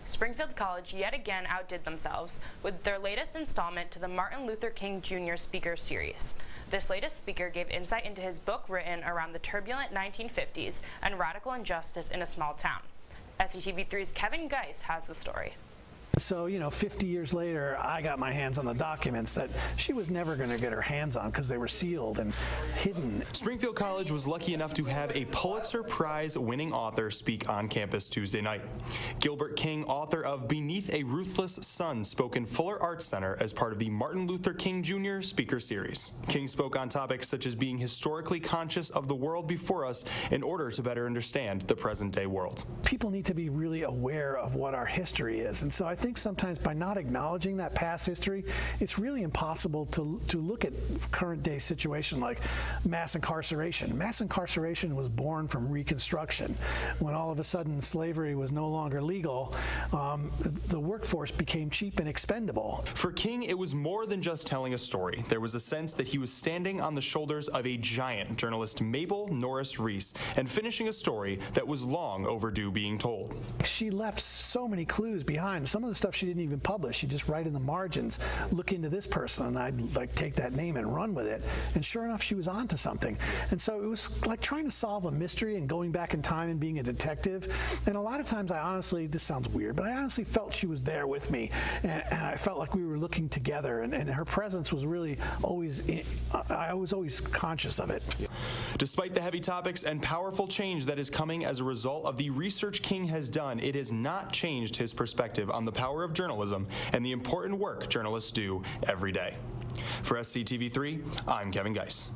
Springfield College yet again outdid themselves with their latest installment to the Martin Luther King Jr. Speaker Series. This latest speaker gave insight into his book written around the turbulent 1950s and radical injustice in a small town. SCTV3's Kevin Geis has the story. So, 50 years later, I got my hands on the documents that she was never going to get her hands on because they were sealed and hidden. Springfield College was lucky enough to have a Pulitzer Prize-winning author speak on campus Tuesday night. Gilbert King, author of Beneath a Ruthless Sun, spoke in Fuller Arts Center as part of the Martin Luther King Jr. Speaker Series. King spoke on topics such as being historically conscious of the world before us in order to better understand the present-day world. People need to be really aware of what our history is, and so I think sometimes by not acknowledging that past history, it's really impossible to look at current day situation like mass incarceration. Mass incarceration was born from Reconstruction. When all of a sudden slavery was no longer legal, the workforce became cheap and expendable. For King, it was more than just telling a story. There was a sense that he was standing on the shoulders of a giant, journalist Mabel Norris Reese, and finishing a story that was long overdue being told. She left so many clues behind. Some of the stuff she didn't even publish. She'd just write in the margins, look into this person, and I'd take that name and run with it. And sure enough, she was onto something. And so it was like trying to solve a mystery and going back in time and being a detective. And a lot of times I honestly, this sounds weird, but I honestly felt she was there with me. And I felt like we were looking together, and her presence was really always, I was always conscious of it. Despite the heavy topics and powerful change that is coming as a result of the research King has done, it has not changed his perspective on the power of journalism and the important work journalists do every day. For SCTV3, I'm Kevin Geis.